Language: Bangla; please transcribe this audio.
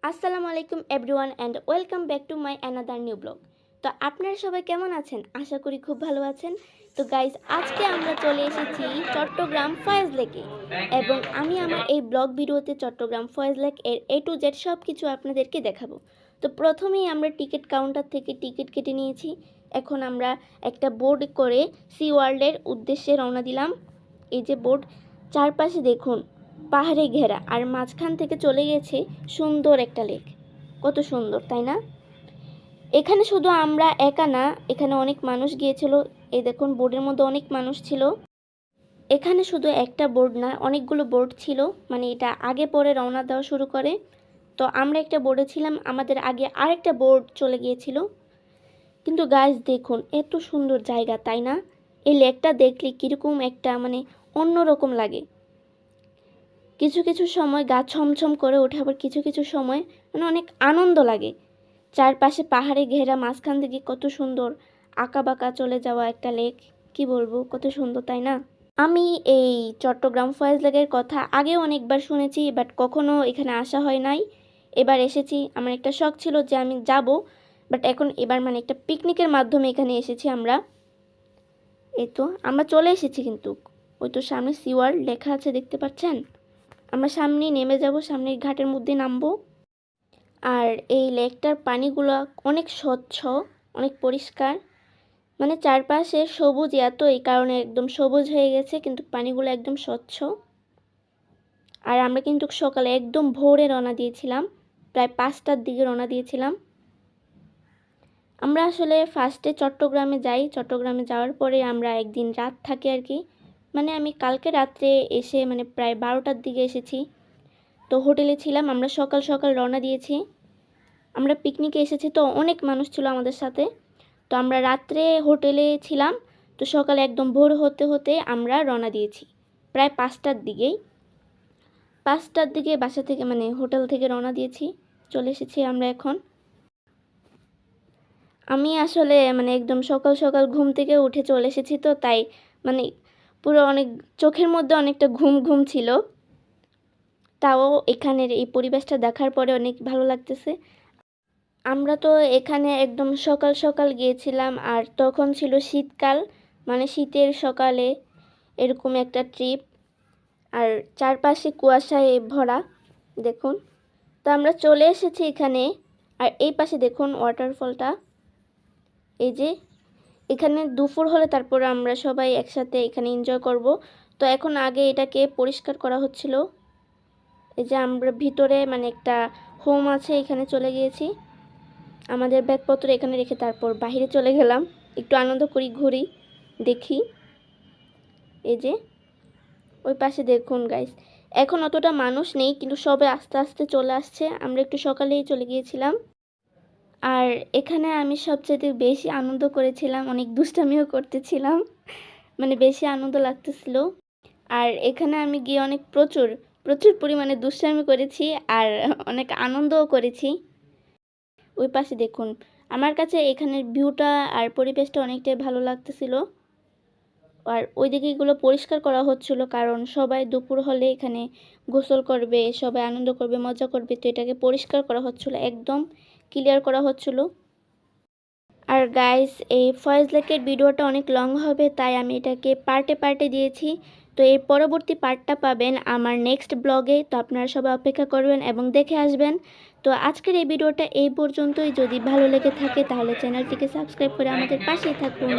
আসসালামু আলাইকুম everyone and welcome back to my another new blog. তো আপনারা সবাই কেমন আছেন? আশা করি খুব ভালো আছেন। তো গাইজ, আজকে আমরা চলে এসেছি চট্টগ্রাম ফয়েজ লেকে, এবং আমি আমার এই ব্লগ ভিডিওতে চট্টগ্রাম ফয়েজ লেক এর A to Z সব কিছু আপনাদেরকে দেখাবো। তো প্রথমেই আমরা টিকিট কাউন্টার থেকে টিকিট কেটে নিয়েছি। এখন আমরা একটা বোর্ড করে সি ওয়ার্ল্ডের উদ্দেশ্যে রওনা দিলাম। এই যে বোর্ড, চারপাশে দেখুন পাহাড়ে ঘেরা, আর মাঝখান থেকে চলে গেছে সুন্দর একটা লেক। কত সুন্দর, তাই না? এখানে শুধু আমরা একা না, এখানে অনেক মানুষ গিয়েছিল। এই দেখুন, বোর্ডের মধ্যে অনেক মানুষ ছিল। এখানে শুধু একটা বোর্ড না, অনেকগুলো বোর্ড ছিল, মানে এটা আগে পরে রওনা দেওয়া শুরু করে। তো আমরা একটা বোর্ডে ছিলাম, আমাদের আগে আরেকটা বোর্ড চলে গিয়েছিল। কিন্তু গাইস দেখুন, এত সুন্দর জায়গা, তাই না? এই লেকটা দেখলে কীরকম একটা মানে অন্যরকম লাগে। কিছু কিছু সময় গা ছমছম করে ওঠে, আবার কিছু কিছু সময় মানে অনেক আনন্দ লাগে। চারপাশে পাহাড়ে ঘেরা, মাঝখান থেকে কত সুন্দর আঁকা বাঁকা চলে যাওয়া একটা লেক। কি বলবো, কত সুন্দর, তাই না? আমি এই চট্টগ্রাম ফয়েজ লেকের কথা আগেও অনেকবার শুনেছি, বাট কখনো এখানে আসা হয় নাই। এবার এসেছি, আমার একটা শখ ছিল যে আমি যাব, বাট এখন এবার মানে একটা পিকনিকের মাধ্যমে এখানে এসেছি আমরা। এই তো আমরা চলে এসেছি, কিন্তু ওই তো সামনে সি ওয়ার্ল্ড লেখা আছে, দেখতে পাচ্ছেন? আমরা সামনে নেমে যাব, সামনের ঘাটের মধ্যে নামবো। আর এই লেকটার পানিগুলো অনেক স্বচ্ছ, অনেক পরিষ্কার, মানে চারপাশে সবুজ, এত এই কারণে একদম সবুজ হয়ে গেছে, কিন্তু পানিগুলো একদম স্বচ্ছ। আর আমরা কিন্তু সকালে একদম ভোরে রওনা দিয়েছিলাম, প্রায় 5টার দিকে রওনা দিয়েছিলাম। আমরা আসলে ফার্স্টে চট্টগ্রামে যাই, চট্টগ্রামে যাওয়ার পরে আমরা একদিন রাত থাকি আর কি। মানে আমি কালকে রাত্রে এসে মানে প্রায় 12টার দিকে এসেছি। তো হোটেলে ছিলাম, আমরা সকাল সকাল রওনা দিয়েছি। আমরা পিকনিকে এসেছি, তো অনেক মানুষ ছিল আমাদের সাথে। তো আমরা রাত্রে হোটেলে ছিলাম, তো সকালে একদম ভোর হতে হতে আমরা রওনা দিয়েছি প্রায় 5টার দিকেই। 5টার দিকে বাসা থেকে মানে হোটেল থেকে রওনা দিয়েছি, চলে এসেছি আমরা এখন। আমি আসলে মানে একদম সকাল সকাল ঘুম থেকে উঠে চলে এসেছি, তো তাই মানে পুরো অনেক চোখের মধ্যে অনেকটা ঘুম ঘুম ছিল। তাও এখানের এই পরিবেশটা দেখার পরে অনেক ভালো লাগতেছে। আমরা তো এখানে একদম সকাল সকাল গিয়েছিলাম, আর তখন ছিল শীতকাল, মানে শীতের সকালে এরকম একটা ট্রিপ, আর চারপাশে কুয়াশায় ভরা দেখুন। তো আমরা চলে এসেছি এখানে, আর এই পাশে দেখুন ওয়াটারফলটা। এই যে এখানে দুপুর হলে তারপর আমরা সবাই একসাথে এখানে এনজয় করব। তো এখন আগে এটাকে পরিষ্কার করা হচ্ছিল। এই যে আমরা ভিতরে মানে একটা হোম আছে, এখানে চলে গিয়েছি, আমাদের ব্যাগপত্র এখানে রেখে তারপর বাইরে চলে গেলাম, একটু আনন্দ করি, ঘুরি, দেখি। এই যে ওই পাশে দেখুন গাইস, এখন অতটা মানুষ নেই, কিন্তু সবে আস্তে আস্তে চলে আসছে। আমরা একটু সকালেই চলে গিয়েছিলাম। আর এখানে আমি সবচেয়ে বেশি আনন্দ করেছিলাম, অনেক দুষ্টামিও করতেছিলাম, মানে বেশি আনন্দ লাগতেছিল। আর এখানে আমি গিয়ে অনেক প্রচুর প্রচুর পরিমাণে দুষ্টামি করেছি, আর অনেক আনন্দও করেছি। ওই পাশে দেখুন, আমার কাছে এখানের ভিউটা আর পরিবেশটা অনেকটাই ভালো লাগতেছিল। আর ওইদিকে এগুলো পরিষ্কার করা হচ্ছিল, কারণ সবাই দুপুর হলে এখানে গোসল করবে, সবাই আনন্দ করবে, মজা করবে, তো এটাকে পরিষ্কার করা হচ্ছিল, একদম ক্লিয়ার করা হচ্ছিল। আর গাইস, এই ফয়েজ লেকের ভিডিওটা অনেক লং হবে, তাই আমি এটাকে পার্টে পার্টে দিয়েছি। তো এর পরবর্তী পার্টটা পাবেন আমার নেক্সট ব্লগে, তো আপনারা সবাই অপেক্ষা করবেন এবং দেখে আসবেন। তো আজকের এই ভিডিওটা এই পর্যন্তই। যদি ভালো লেগে থাকে তাহলে চ্যানেলটিকে সাবস্ক্রাইব করে আমাদের পাশেই থাকুন।